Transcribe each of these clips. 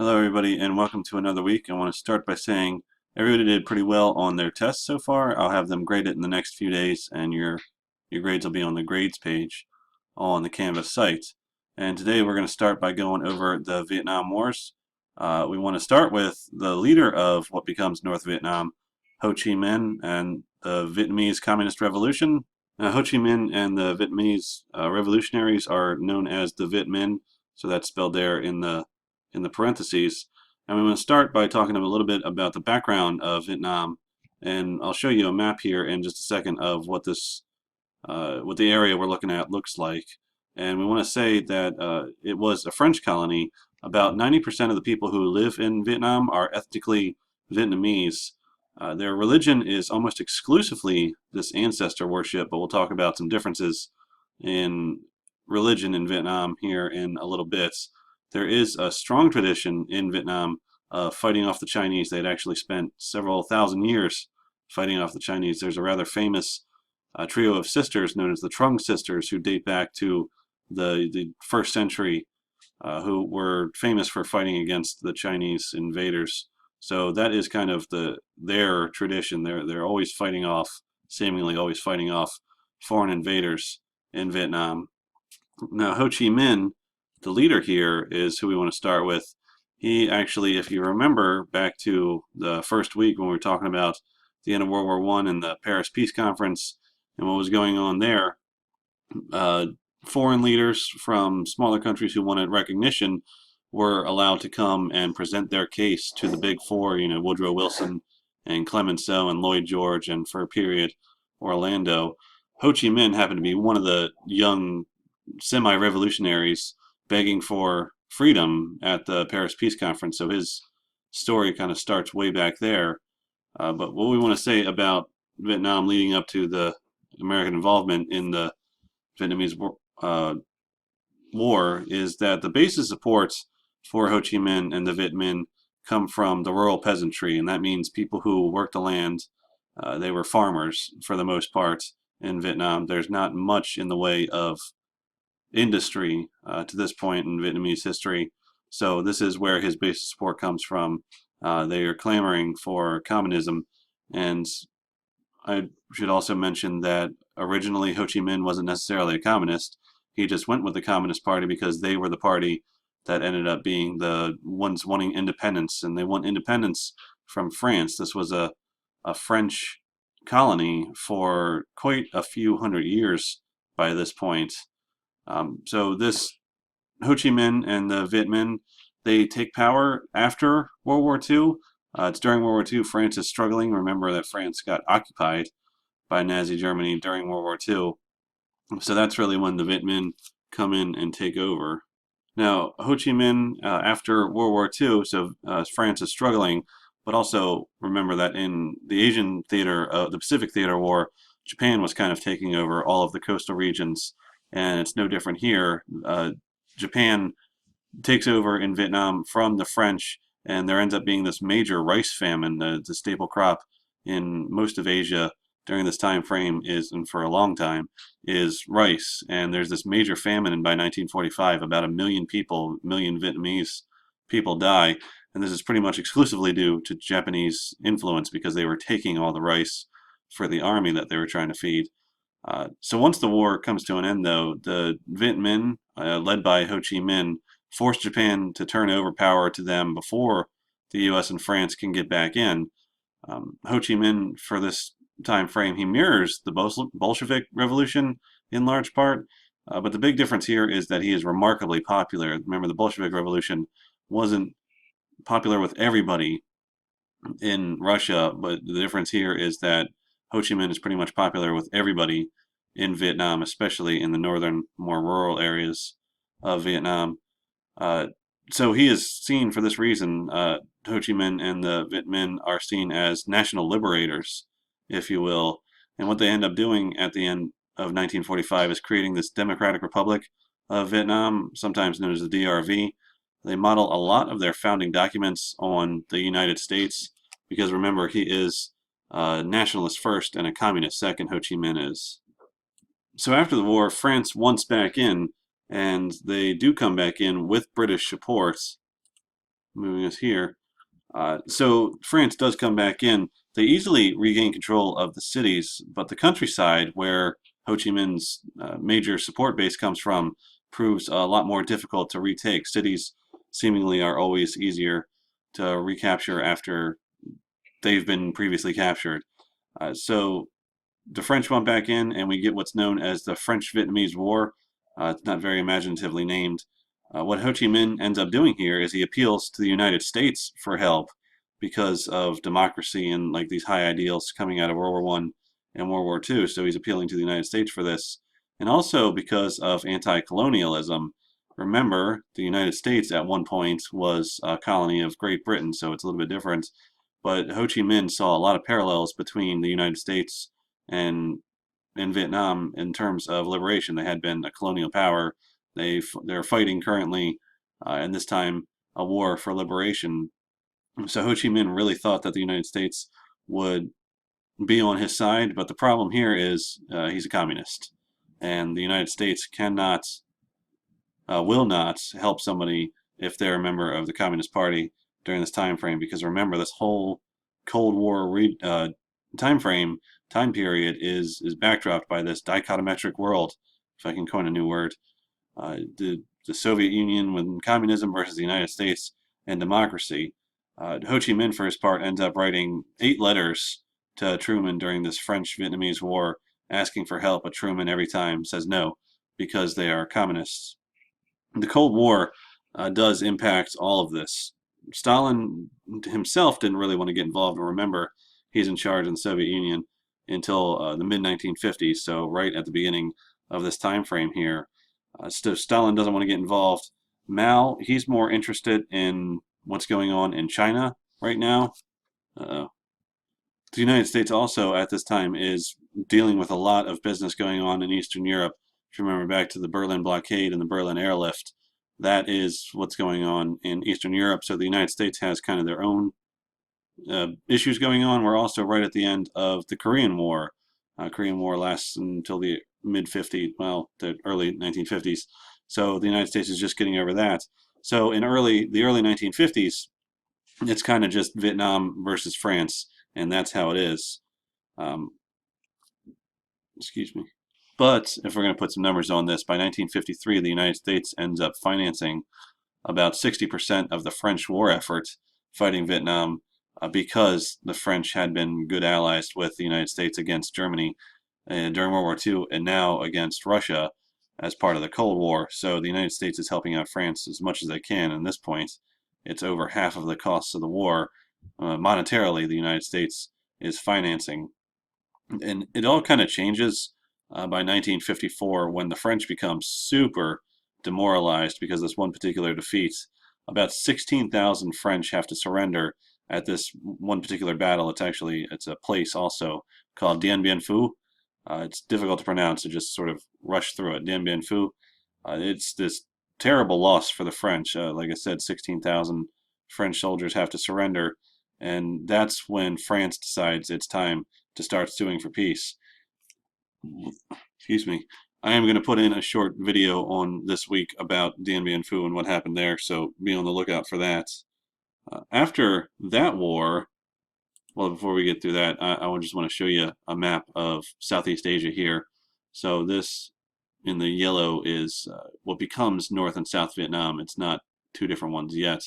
Hello, everybody, and welcome to another week. I want to start by saying everybody did pretty well on their tests so far. I'll have them grade it in the next few days, and your grades will be on the grades page on the Canvas site. And today we're going to start by going over the Vietnam Wars. We want to start with the leader of what becomes North Vietnam, Ho Chi Minh, and the Vietnamese Communist Revolution. Ho Chi Minh and the Vietnamese revolutionaries are known as the Viet Minh, so that's spelled there in the parentheses. And we want to start by talking a little bit about the background of Vietnam. And I'll show you a map here in just a second of what what the area we're looking at looks like. And we want to say that it was a French colony. About 90% of the people who live in Vietnam are ethnically Vietnamese. Their religion is almost exclusively this ancestor worship, but we'll talk about some differences in religion in Vietnam here in a little bit. There is a strong tradition in Vietnam of fighting off the Chinese. They'd actually spent several thousand years fighting off the Chinese. There's a rather famous trio of sisters known as the Trung sisters who date back to the first century, who were famous for fighting against the Chinese invaders. So that is kind of their tradition. They're always fighting off, seemingly always fighting off foreign invaders in Vietnam. Now Ho Chi Minh, the leader here, is who we want to start with. He actually, if you remember back to the first week when we were talking about the end of World War I and the Paris Peace Conference and what was going on there, uh, foreign leaders from smaller countries who wanted recognition were allowed to come and present their case to the big four, Woodrow Wilson and Clemenceau and Lloyd George, and for a period, Orlando. Ho Chi Minh happened to be one of the young semi-revolutionaries begging for freedom at the Paris Peace Conference. So his story kind of starts way back there. But what we want to say about Vietnam leading up to the American involvement in the Vietnamese war is that the basis support for Ho Chi Minh and the Viet Minh come from the rural peasantry, and that means people who work the land. They were farmers for the most part in Vietnam. There's not much in the way of industry to this point in Vietnamese history. So this is where his basic support comes from. They are clamoring for communism, and I should also mention that originally Ho Chi Minh wasn't necessarily a communist. He just went with the Communist Party because they were the party that ended up being the ones wanting independence, and they want independence from France. This was a French colony for quite a few hundred years by this point. So this Ho Chi Minh and the Viet Minh, they take power after World War II. It's during World War II. France is struggling. Remember that France got occupied by Nazi Germany during World War II. So that's really when the Viet Minh come in and take over. Now, Ho Chi Minh, after World War II, so France is struggling, but also remember that in the Asian theater, the Pacific Theater War, Japan was kind of taking over all of the coastal regions, and it's no different here. Japan takes over in Vietnam from the French, and there ends up being this major rice famine. The staple crop in most of Asia during this time frame is, and for a long time, is rice. And there's this major famine, and by 1945, about 1 million people, million Vietnamese people die. And this is pretty much exclusively due to Japanese influence because they were taking all the rice for the army that they were trying to feed. So once the war comes to an end, though, the Viet Minh, led by Ho Chi Minh, forced Japan to turn over power to them before the U.S. and France can get back in. Ho Chi Minh, for this time frame, he mirrors the Bolshevik Revolution in large part, but the big difference here is that he is remarkably popular. Remember, the Bolshevik Revolution wasn't popular with everybody in Russia, but the difference here is that Ho Chi Minh is pretty much popular with everybody in Vietnam, especially in the northern, more rural areas of Vietnam. Uh, so he is seen for this reason. Ho Chi Minh and the Viet Minh are seen as national liberators, if you will. And what they end up doing at the end of 1945 is creating this Democratic Republic of Vietnam, sometimes known as the DRV. They model a lot of their founding documents on the United States because remember, he is a nationalist first and a communist second, Ho Chi Minh is. So after the war, France wants back in, and they do come back in with British support. moving us here. So France does come back in. They easily regain control of the cities, but the countryside, where Ho Chi Minh's major support base comes from, proves a lot more difficult to retake. Cities seemingly are always easier to recapture after they've been previously captured. So the French went back in, and we get what's known as the French-Vietnamese War. It's not very imaginatively named. What Ho Chi Minh ends up doing here is he appeals to the United States for help because of democracy and like these high ideals coming out of World War One and World War Two. So he's appealing to the United States for this, and also because of anti-colonialism. Remember, the United States at one point was a colony of Great Britain, so it's a little bit different. But Ho Chi Minh saw a lot of parallels between the United States and in Vietnam in terms of liberation. They had been a colonial power. They're fighting currently, and this time a war for liberation. So Ho Chi Minh really thought that the United States would be on his side, but the problem here is he's a communist, and the United States cannot, will not help somebody if they're a member of the Communist Party during this time frame. Because remember, this whole Cold War time period is backdropped by this dichotometric world, if I can coin a new word. The Soviet Union with communism versus the United States and democracy. Ho Chi Minh, for his part, ends up writing 8 letters to Truman during this French-Vietnamese War, asking for help, but Truman every time says no because they are communists. The Cold War does impact all of this. Stalin himself didn't really want to get involved, and remember, he's in charge in the Soviet Union until the mid 1950s, so right at the beginning of this time frame here. So Stalin doesn't want to get involved. Mao, he's more interested in what's going on in China right now. The United States also at this time is dealing with a lot of business going on in Eastern Europe. If you remember back to the Berlin blockade and the Berlin airlift, that is what's going on in Eastern Europe. So the United States has kind of their own issues going on. We're also right at the end of the Korean War. Korean War lasts until the mid 50s, well, the early 1950s. So the United States is just getting over that. So in the early 1950s, it's kind of just Vietnam versus France, and that's how it is. Um, excuse me. But if we're going to put some numbers on this, by 1953, the United States ends up financing about 60% of the French war effort fighting Vietnam because the French had been good allies with the United States against Germany during World War II and now against Russia as part of the Cold War. So the United States is helping out France as much as they can. At this point, it's over half of the costs of the war. Monetarily, the United States is financing. And it all kind of changes by 1954 when the French become super demoralized because of this one particular defeat. About 16,000 French have to surrender at this one particular battle. It's a place also called Dien Bien Phu. It's difficult to pronounce, so just sort of rush through it. Dien Bien Phu. It's this terrible loss for the French. Like I said, 16,000 French soldiers have to surrender, and that's when France decides it's time to start suing for peace. Excuse me. I am going to put in a short video on this week about Dien Bien Phu and what happened there, so be on the lookout for that. After that war, well, before we get through that, I just want to show you a map of Southeast Asia here. So this in the yellow is what becomes North and South Vietnam. It's not two different ones yet.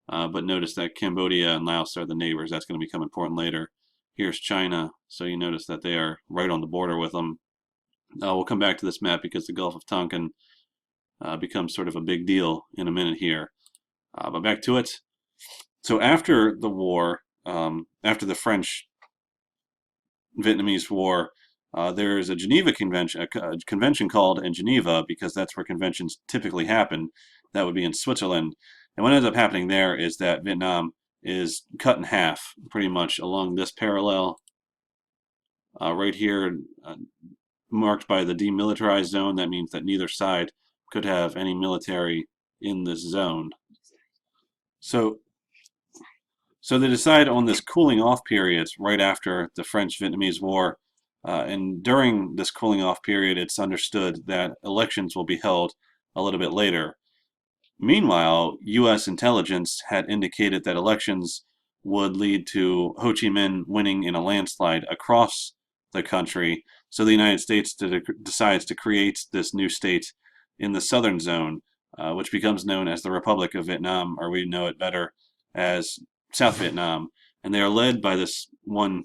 But notice that Cambodia and Laos are the neighbors. That's going to become important later. Here's China, so you notice that they are right on the border with them. We'll come back to this map because the Gulf of Tonkin becomes sort of a big deal in a minute here. But back to it. So after the war, after the French-Vietnamese War, there's a Geneva Convention, a convention called in Geneva because that's where conventions typically happen. That would be in Switzerland. And what ends up happening there is that Vietnam is cut in half, pretty much along this parallel, right here, marked by the demilitarized zone. That means that neither side could have any military in this zone. So they decide on this cooling off period right after the French-Vietnamese War. And during this cooling off period, it's understood that elections will be held a little bit later. Meanwhile, U.S. intelligence had indicated that elections would lead to Ho Chi Minh winning in a landslide across the country. So the United States decides to create this new state in the southern zone, which becomes known as the Republic of Vietnam, or we know it better as South Vietnam. And they are led by this one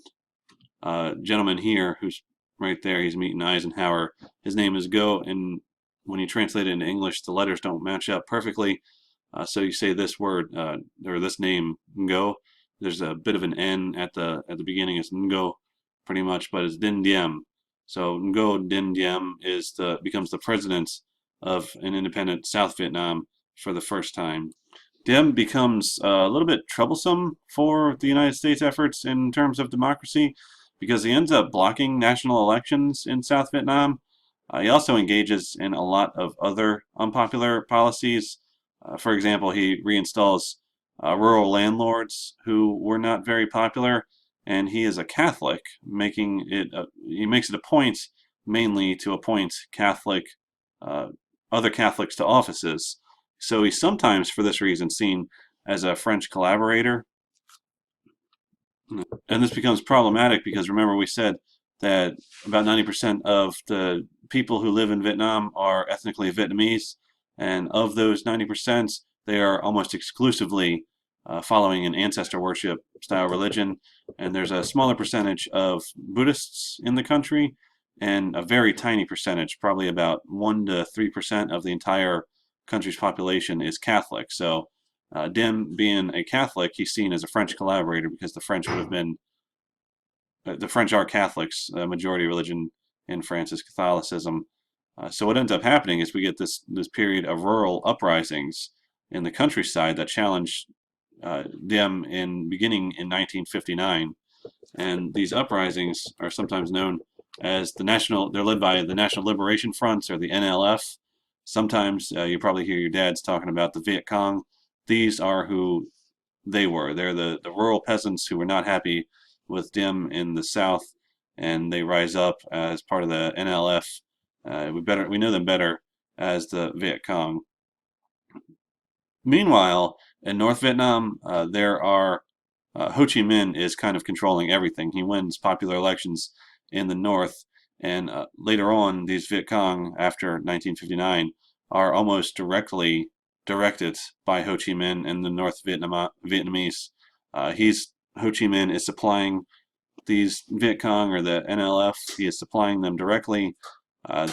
gentleman here who's right there. He's meeting Eisenhower. His name is Go, and when you translate it into English, the letters don't match up perfectly. So you say this word or this name Ngo. There's a bit of an N at the beginning. It's Ngo, pretty much, but it's Dinh Diem. So Ngo Dinh Diem becomes the president of an independent South Vietnam for the first time. Diem becomes a little bit troublesome for the United States efforts in terms of democracy because he ends up blocking national elections in South Vietnam. He also engages in a lot of other unpopular policies. For example, he reinstalls rural landlords who were not very popular, and he is a Catholic, he makes it a point mainly to appoint other Catholics to offices. So he's sometimes, for this reason, seen as a French collaborator. And this becomes problematic because remember we said that about 90% of the people who live in Vietnam are ethnically Vietnamese, and of those 90%, they are almost exclusively following an ancestor worship style religion, and there's a smaller percentage of Buddhists in the country, and a very tiny percentage, probably about 1 to 3% of the entire country's population is Catholic. So Diem being a Catholic, he's seen as a French collaborator because the French are Catholics. The majority religion in France is Catholicism. So what ends up happening is we get this period of rural uprisings in the countryside that challenge Diem beginning in 1959. And these uprisings are sometimes known as they're led by the National Liberation Fronts, or the NLF. Sometimes you probably hear your dads talking about the Viet Cong. These are who they were. They're the rural peasants who were not happy with Diem in the South, and they rise up as part of the NLF. We know them better as the Viet Cong. Meanwhile, in North Vietnam, Ho Chi Minh is kind of controlling everything. He wins popular elections in the north, and later on, these Viet Cong, after 1959, are almost directly directed by Ho Chi Minh and the North Vietnamese. Ho Chi Minh is supplying these Viet Cong, or the NLF. He is supplying them directly.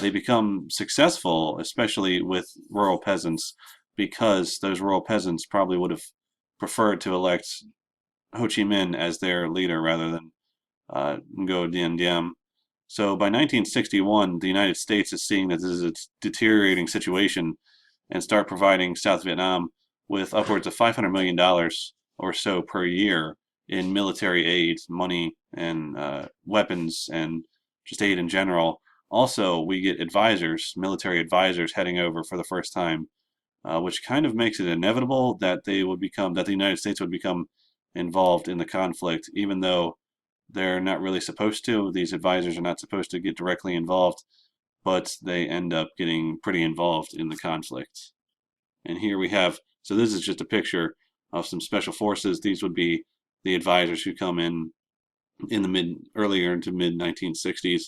They become successful, especially with rural peasants, because those rural peasants probably would have preferred to elect Ho Chi Minh as their leader rather than Ngo Dinh Diem. So by 1961, the United States is seeing that this is a deteriorating situation and start providing South Vietnam with upwards of $500 million or so per year in military aid, money, and weapons, and just aid in general. Also, we get military advisors heading over for the first time, which kind of makes it inevitable that the United States would become involved in the conflict, even though they're not really supposed to. These advisors are not supposed to get directly involved, but they end up getting pretty involved in the conflict. And here we have, so this is just a picture of some special forces. These would be the advisors who come in the earlier into mid 1960s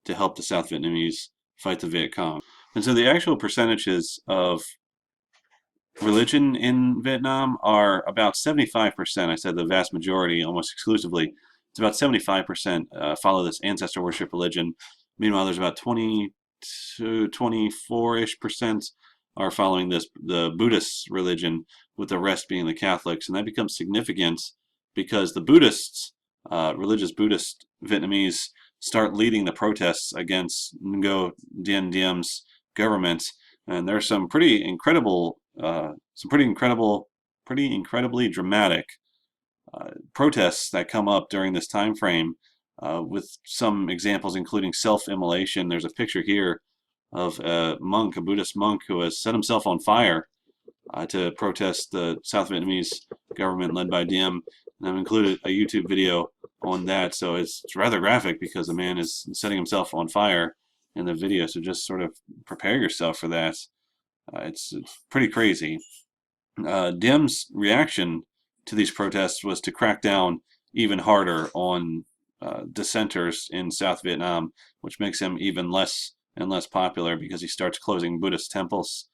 to help the South Vietnamese fight the Viet Cong. And so the actual percentages of religion in Vietnam are about 75%. I said the vast majority, almost exclusively. It's about 75% follow this ancestor worship religion. Meanwhile, there's about 20 to 24-ish% are following the Buddhist religion, with the rest being the Catholics. And that becomes significant because the Buddhists, religious Buddhist Vietnamese, start leading the protests against Ngo Dinh Diem's government. And there's some pretty incredibly dramatic protests that come up during this time frame, with some examples including self-immolation. There's a picture here of a Buddhist monk, who has set himself on fire to protest the South Vietnamese government led by Diem. And I've included a YouTube video on that, so it's rather graphic because the man is setting himself on fire in the video, so just sort of prepare yourself for that. It's pretty crazy. Dim's reaction to these protests was to crack down even harder on dissenters in South Vietnam, which makes him even less and less popular because he starts closing Buddhist temples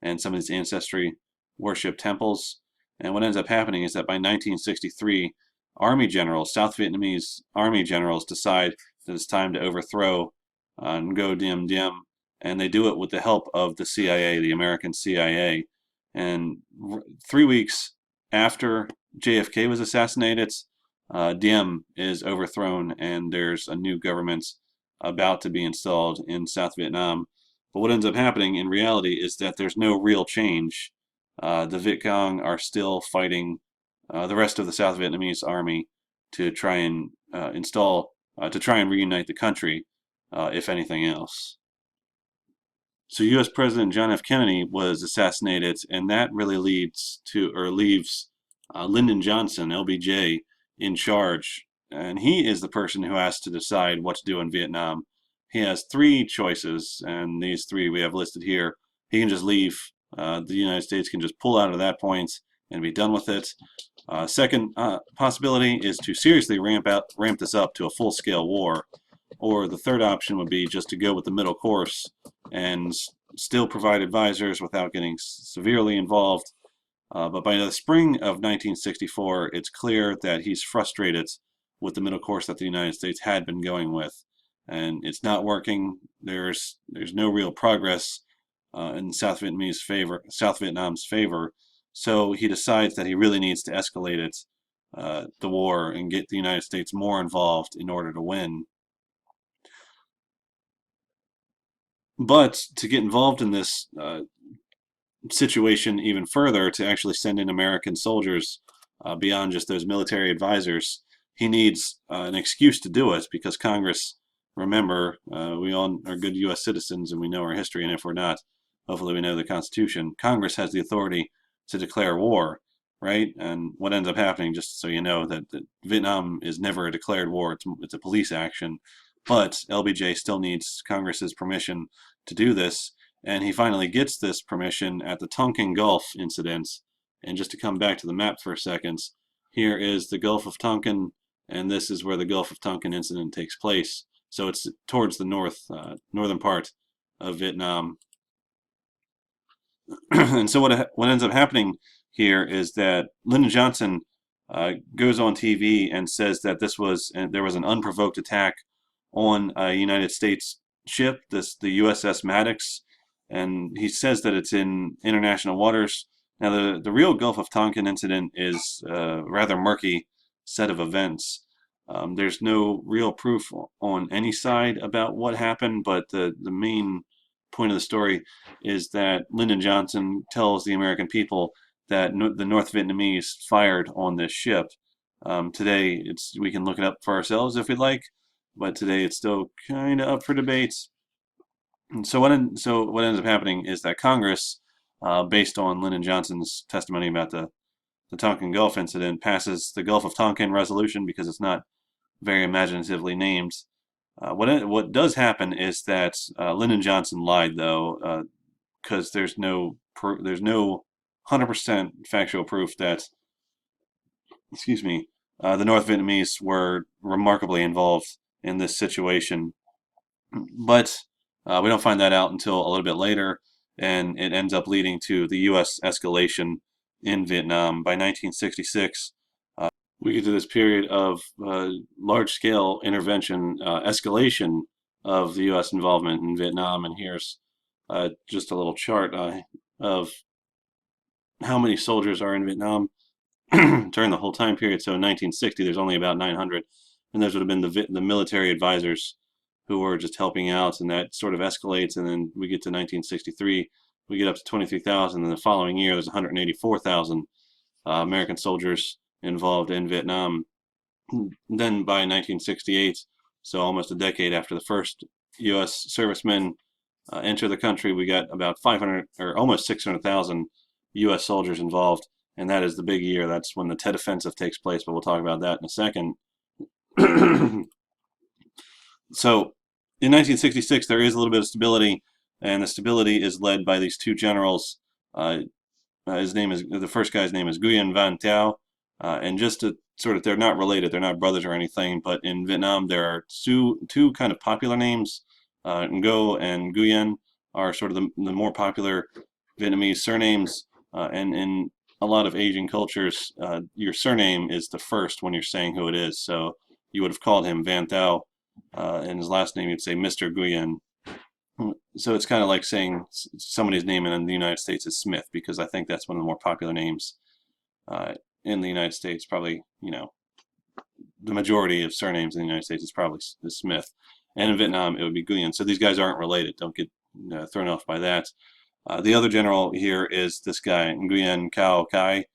and some of these ancestry worship temples. And what ends up happening is that by 1963, army generals, South Vietnamese army generals, decide that it's time to overthrow Ngo Dinh Diem, and they do it with the help of the CIA, the American CIA. And 3 weeks after JFK was assassinated, Diem is overthrown, and there's a new government about to be installed in South Vietnam. But what ends up happening in reality is that there's no real change. The Viet Cong are still fighting the rest of the South Vietnamese army to try and to try and reunite the country, if anything else. So U.S. President John F. Kennedy was assassinated, and that really leads to, or leaves, Lyndon Johnson, LBJ, in charge. And he is the person who has to decide what to do in Vietnam. He has three choices, and these three we have listed here. He can just leave. The United States can just pull out at that point and be done with it. Second possibility is to seriously ramp this up to a full-scale war. Or the third option would be just to go with the middle course and still provide advisors without getting severely involved. But by the spring of 1964, it's clear that he's frustrated with the middle course that the United States had been going with, and it's not working. There's no real progress in South Vietnam's favor. So he decides that he really needs to escalate it, the war, and get the United States more involved in order to win. But to get involved in this situation even further, to actually send in American soldiers beyond just those military advisors, he needs an excuse to do it because Congress, remember, we all are good U.S. citizens and we know our history, and if we're not, hopefully we know the Constitution. Congress has the authority to declare war, right? And what ends up happening, just so you know, that Vietnam is never a declared war, it's a police action. But LBJ still needs Congress's permission to do this, and he finally gets this permission at the Tonkin Gulf incident. And just to come back to the map for a second, here is the Gulf of Tonkin, and this is where the Gulf of Tonkin incident takes place. So it's towards the northern part of Vietnam. And so what ends up happening here is that Lyndon Johnson goes on TV and says that there was an unprovoked attack on a United States ship, the USS Maddox, and he says that it's in international waters. Now, the real Gulf of Tonkin incident is a rather murky set of events. There's no real proof on any side about what happened, but the main point of the story is that Lyndon Johnson tells the American people that the North Vietnamese fired on this ship. Today, we can look it up for ourselves if we'd like, but today it's still kind of up for debate. And so what ends up happening is that Congress, based on Lyndon Johnson's testimony about the Tonkin Gulf incident, passes the Gulf of Tonkin resolution because it's not very imaginatively named. What does happen is that Lyndon Johnson lied, though, because there's no 100% factual proof that, excuse me, the North Vietnamese were remarkably involved in this situation. But we don't find that out until a little bit later, and it ends up leading to the U.S. escalation in Vietnam. By 1966, we get to this period of large-scale intervention, escalation of the U.S. involvement in Vietnam, and here's just a little chart of how many soldiers are in Vietnam during the whole time period. So in 1960, there's only about 900, and those would have been the military advisors who were just helping out, and that sort of escalates, and then we get to 1963, we get up to 23,000, and the following year there's 184,000 American soldiers involved in Vietnam. Then by 1968, so almost a decade after the first U.S. servicemen enter the country, we got about 500 or almost 600,000 U.S. soldiers involved, and that is the big year. That's when the Tet Offensive takes place, but we'll talk about that in a second. So in 1966, there is a little bit of stability and the stability is led by these two generals. The first guy's name is Nguyen Van Thieu, and just to sort of, they're not related, they're not brothers or anything, but in Vietnam there are two kind of popular names. Ngo and Nguyen are sort of the more popular Vietnamese surnames, and in a lot of Asian cultures, your surname is the first when you're saying who it is. So you would have called him Van Thieu, and his last name you'd say Mr. Nguyen. So it's kind of like saying somebody's name in the United States is Smith, because I think that's one of the more popular names uh, in the United States. Probably, the majority of surnames in the United States is Smith, and in Vietnam it would be Nguyen. So these guys aren't related. Don't get thrown off by that. The other general here is this guy, Nguyen Cao Kai.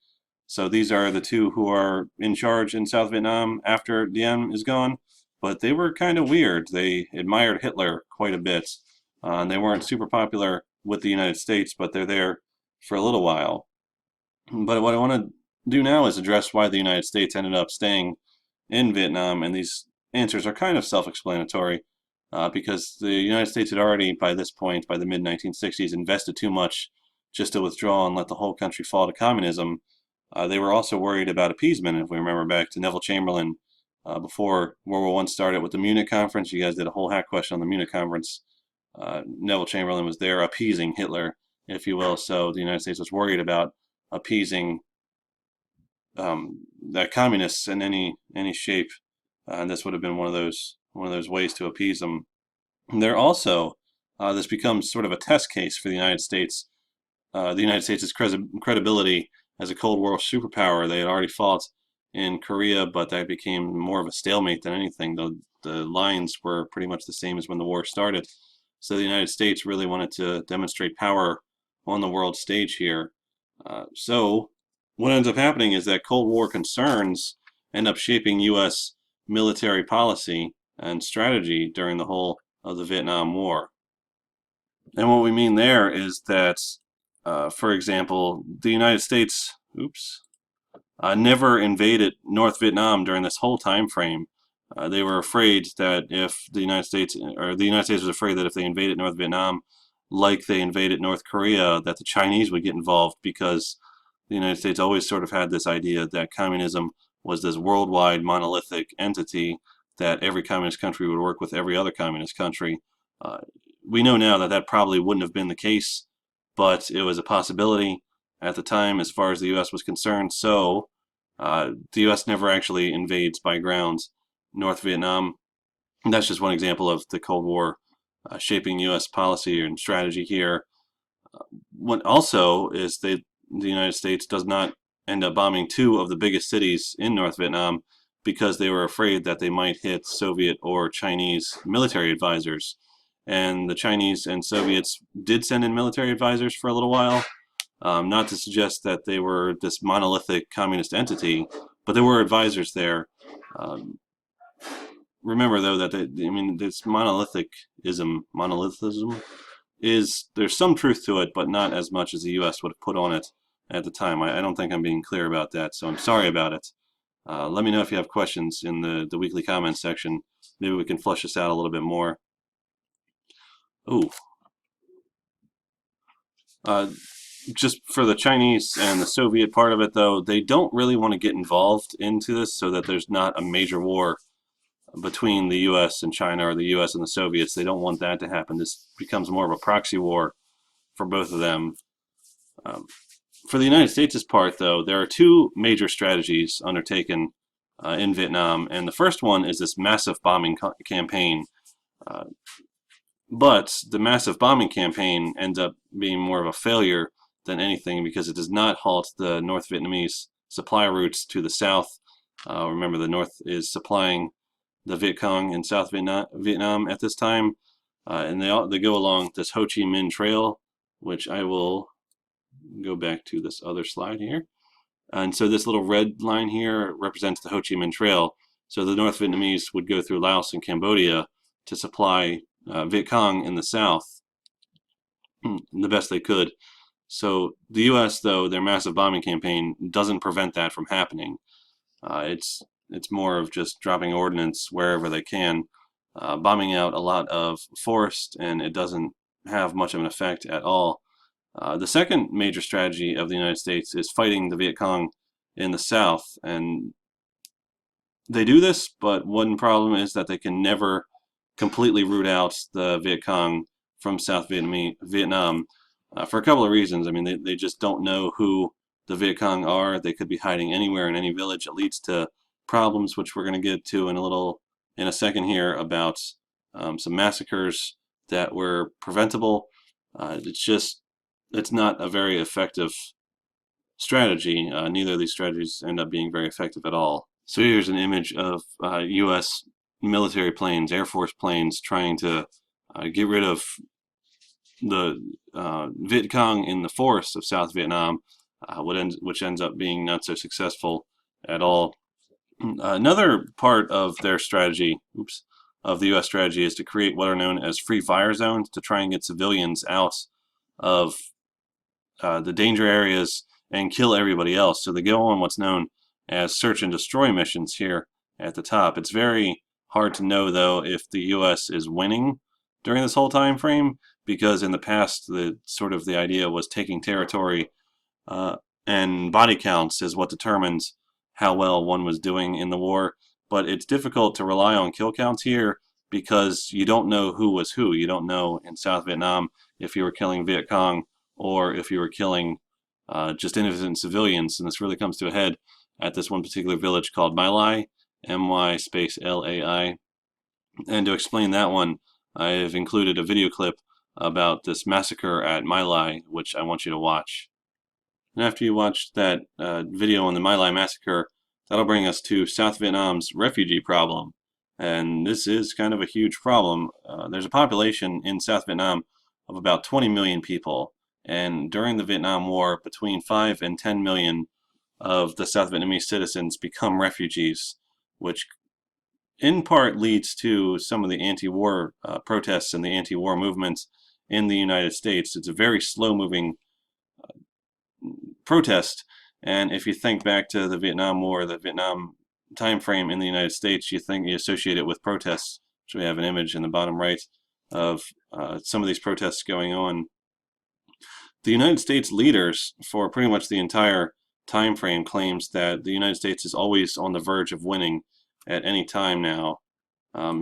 So these are the two who are in charge in South Vietnam after Diem is gone. But they were kind of weird. They admired Hitler quite a bit. And they weren't super popular with the United States, but they're there for a little while. But what I want to do now is address why the United States ended up staying in Vietnam, and these answers are kind of self-explanatory, because the United States had already, by this point, by the mid-1960s, invested too much just to withdraw and let the whole country fall to communism. They were also worried about appeasement. If we remember back to Neville Chamberlain, before World War I started with the Munich Conference, you guys did a whole hack question on the Munich Conference. Neville Chamberlain was there appeasing Hitler, if you will. So the United States was worried about appeasing the communists in any shape, and this would have been one of those ways to appease them. And they're also this becomes sort of a test case for the United States. The United States' credibility as a Cold War superpower. They had already fought in Korea, but that became more of a stalemate than anything. The lines were pretty much the same as when the war started. So the United States really wanted to demonstrate power on the world stage here. So what ends up happening is that Cold War concerns end up shaping U.S. military policy and strategy during the whole of the Vietnam War. And what we mean there is that, for example, the United States, never invaded North Vietnam during this whole time frame. They were afraid that if the United States was afraid that if they invaded North Vietnam, like they invaded North Korea, that the Chinese would get involved, because the United States always sort of had this idea that communism was this worldwide monolithic entity, that every communist country would work with every other communist country. We know now that that probably wouldn't have been the case, but it was a possibility at the time as far as the U.S. was concerned. So the U.S. never actually invades by ground North Vietnam. And that's just one example of the Cold War shaping U.S. policy and strategy here. What also is the United States does not end up bombing two of the biggest cities in North Vietnam, because they were afraid that they might hit Soviet or Chinese military advisors. And the Chinese and Soviets did send in military advisors for a little while, not to suggest that they were this monolithic communist entity, but there were advisors there. Remember, though, that this monolithism is, there's some truth to it, but not as much as the U.S. would have put on it at the time. I don't think I'm being clear about that, so I'm sorry about it. Let me know if you have questions in the weekly comments section. Maybe we can flush this out a little bit more. Just for the Chinese and the Soviet part of it, though, they don't really want to get involved into this, so that there's not a major war between the U.S. and China, or the U.S. and the Soviets. They don't want that to happen. This becomes more of a proxy war for both of them. For the United States' part, though, there are two major strategies undertaken in Vietnam, and the first one is this massive bombing campaign. But the massive bombing campaign ends up being more of a failure than anything, because it does not halt the North Vietnamese supply routes to the south. Remember, the North is supplying the Viet Cong in South Vietnam at this time, and they go along this Ho Chi Minh Trail, which I will go back to this other slide here. And so this little red line here represents the Ho Chi Minh Trail. So the North Vietnamese would go through Laos and Cambodia to supply Viet Cong in the south the best they could. So the U.S., though, their massive bombing campaign doesn't prevent that from happening. It's more of just dropping ordnance wherever they can, bombing out a lot of forest, and it doesn't have much of an effect at all. The second major strategy of the United States is fighting the Viet Cong in the South, and they do this, but one problem is that they can never completely root out the Viet Cong from South Vietnam for a couple of reasons. I mean, they just don't know who the Viet Cong are. They could be hiding anywhere in any village. It leads to problems, which we're going to get to in a second here, about some massacres that were preventable. It's not a very effective strategy. Neither of these strategies end up being very effective at all. So here's an image of U.S. military planes, Air Force planes, trying to get rid of the Viet Cong in the forests of South Vietnam, which ends up being not so successful at all. Another part of their strategy, of the U.S. strategy, is to create what are known as free fire zones to try and get civilians out of the danger areas and kill everybody else. So they go on what's known as search and destroy missions here at the top. It's very hard to know, though, if the U.S. is winning during this whole time frame, because in the past, the idea was taking territory and body counts is what determines how well one was doing in the war. But it's difficult to rely on kill counts here because you don't know who was who. You don't know in South Vietnam if you were killing Viet Cong or if you were killing just innocent civilians. And this really comes to a head at this one particular village called My Lai, M-Y space L-A-I. And to explain that one, I've included a video clip about this massacre at My Lai, which I want you to watch. And after you watch that video on the My Lai massacre, that'll bring us to South Vietnam's refugee problem. And this is kind of a huge problem. There's a population in South Vietnam of about 20 million people. And during the Vietnam War, between 5 and 10 million of the South Vietnamese citizens become refugees, which in part leads to some of the anti-war protests and the anti-war movements in the United States. It's a very slow-moving protest, and if you think back to the Vietnam War, the Vietnam time frame in the United States, you associate it with protests. So we have an image in the bottom right of some of these protests going on. The United States leaders for pretty much the entire time frame claims that the United States is always on the verge of winning at any time now.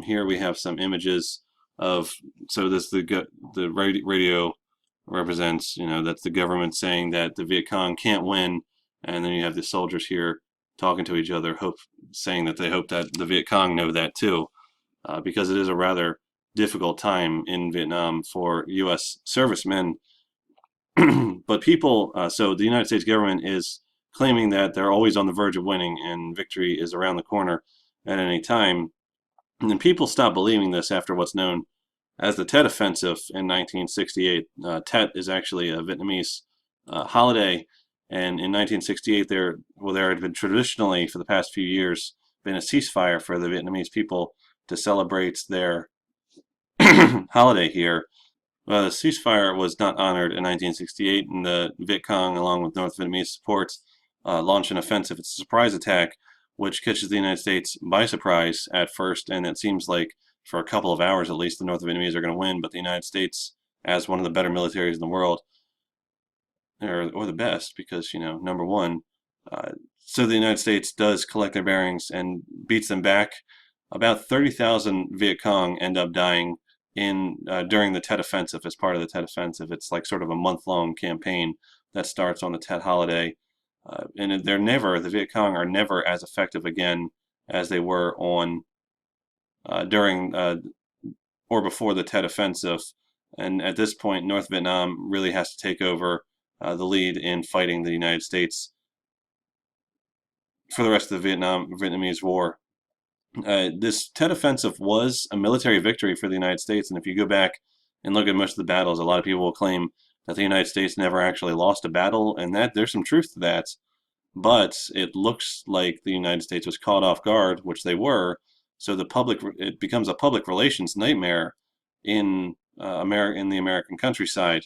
Here we have some images of, so this the radio represents, that's the government saying that the Viet Cong can't win, and then you have the soldiers here talking to each other, saying that they hope that the Viet Cong know that too, because it is a rather difficult time in Vietnam for U.S. servicemen. But people, so the United States government is claiming that they're always on the verge of winning and victory is around the corner at any time. And then people stop believing this after what's known as the Tet Offensive in 1968. Tet is actually a Vietnamese holiday, and in 1968 there had been traditionally for the past few years been a ceasefire for the Vietnamese people to celebrate their holiday here. The ceasefire was not honored in 1968, and the Viet Cong, along with North Vietnamese support, launched an offensive. It's a surprise attack, which catches the United States by surprise at first, and it seems like for a couple of hours at least the North Vietnamese are going to win, but the United States, as one of the better militaries in the world, or the best, because, number one, so the United States does collect their bearings and beats them back. About 30,000 Viet Cong end up dying during the Tet Offensive as part of the Tet Offensive. It's like sort of a month-long campaign that starts on the Tet holiday. And the Viet Cong are never as effective again as they were during or before the Tet Offensive. And at this point, North Vietnam really has to take over the lead in fighting the United States for the rest of the Vietnamese War. This Tet Offensive was a military victory for the United States, and if you go back and look at most of the battles, a lot of people will claim that the United States never actually lost a battle, and that there's some truth to that. But it looks like the United States was caught off guard, which they were. So it becomes a public relations nightmare in the American countryside,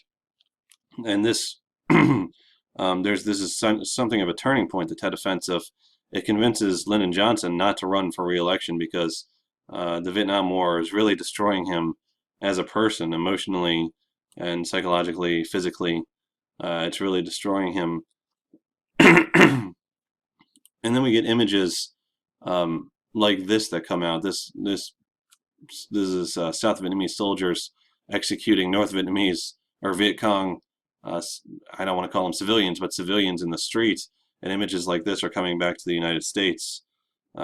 and this this is something of a turning point. The Tet Offensive. It convinces Lyndon Johnson not to run for re-election because the Vietnam War is really destroying him as a person, emotionally, and psychologically, physically. It's really destroying him. And then we get images like this that come out. This is South Vietnamese soldiers executing North Vietnamese or Viet Cong. I don't want to call them civilians, but civilians in the street. And images like this are coming back to the United States.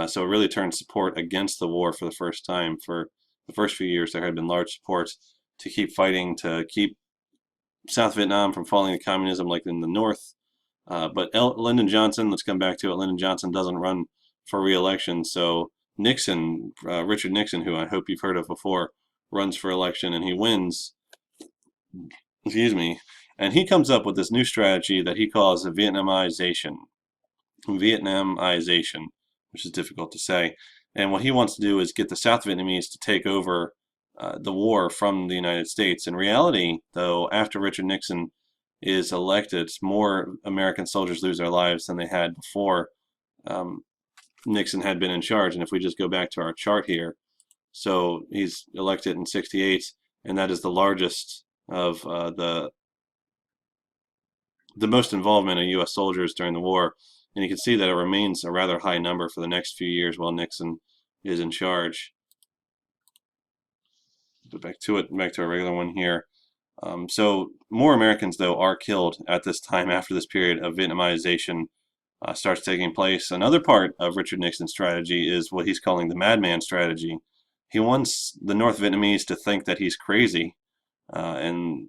So it really turned support against the war for the first time. For the first few years, there had been large support to keep fighting, to keep South Vietnam from falling to communism like in the North. But Lyndon Johnson, let's come back to it. Lyndon Johnson doesn't run for re-election, so Nixon, Richard Nixon, who I hope you've heard of before, runs for election and he wins. Excuse me. And he comes up with this new strategy that he calls Vietnamization. Vietnamization, which is difficult to say. And what he wants to do is get the South Vietnamese to take over the war from the United States. In reality, though, after Richard Nixon is elected, more American soldiers lose their lives than they had before Nixon had been in charge. And if we just go back to our chart here, so he's elected in '68, and that is the largest of the most involvement of U.S. soldiers during the war. And you can see that it remains a rather high number for the next few years while Nixon is in charge. Go back to it, back to a regular one here. So more Americans, though, are killed at this time after this period of Vietnamization starts taking place. Another part of Richard Nixon's strategy is what he's calling the madman strategy. He wants the North Vietnamese to think that he's crazy. And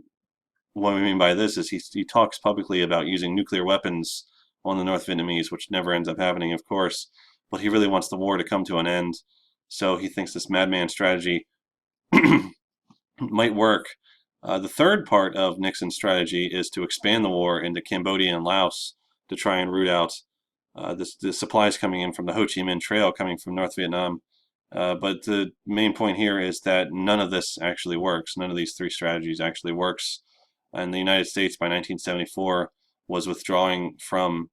what we mean by this is he talks publicly about using nuclear weapons on the North Vietnamese, which never ends up happening, of course. But he really wants the war to come to an end. So he thinks this madman strategy might work. The third part of Nixon's strategy is to expand the war into Cambodia and Laos to try and root out the supplies coming in from the Ho Chi Minh Trail coming from North Vietnam. But the main point here is that none of this actually works. None of these three strategies actually works. And the United States by 1974 was withdrawing from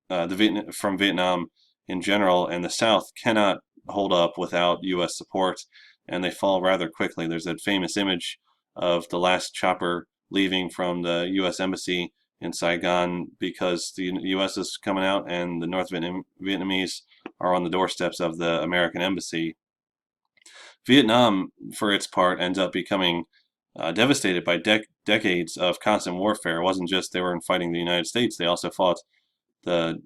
from Vietnam in general, and the South cannot hold up without U.S. support, and they fall rather quickly. There's that famous image of the last chopper leaving from the U.S. Embassy in Saigon because the U.S. is coming out and the North Vietnamese are on the doorsteps of the American Embassy. Vietnam, for its part, ends up becoming devastated by decades of constant warfare. It wasn't just they were fighting the United States; they also fought the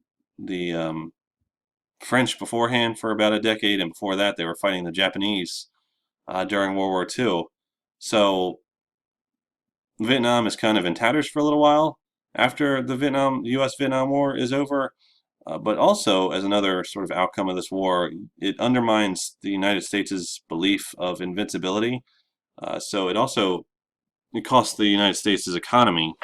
French beforehand for about a decade, and before that, they were fighting the Japanese during World War II. So Vietnam is kind of in tatters for a little while after the U.S. Vietnam War is over. But also, as another sort of outcome of this war, it undermines the United States' belief of invincibility. So it costs the United States' economy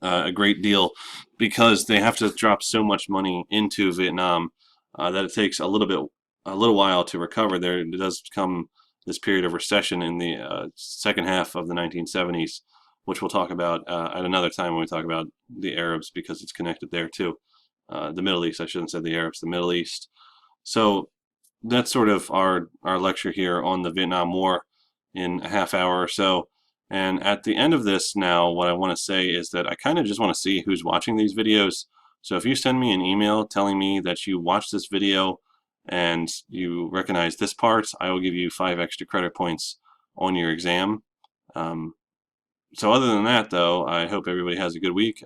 a great deal because they have to drop so much money into Vietnam that it takes a little while to recover. There does come this period of recession in the second half of the 1970s, which we'll talk about at another time when we talk about the Arabs because it's connected there too. The Middle East, I shouldn't say the Arabs, the Middle East. So that's sort of our lecture here on the Vietnam War in a half hour or so. And at the end of this now, what I want to say is that I kind of just want to see who's watching these videos. So if you send me an email telling me that you watched this video and you recognize this part, I will give you 5 extra credit points on your exam. So other than that, though, I hope everybody has a good week.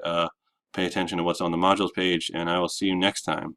Pay attention to what's on the modules page, and I will see you next time.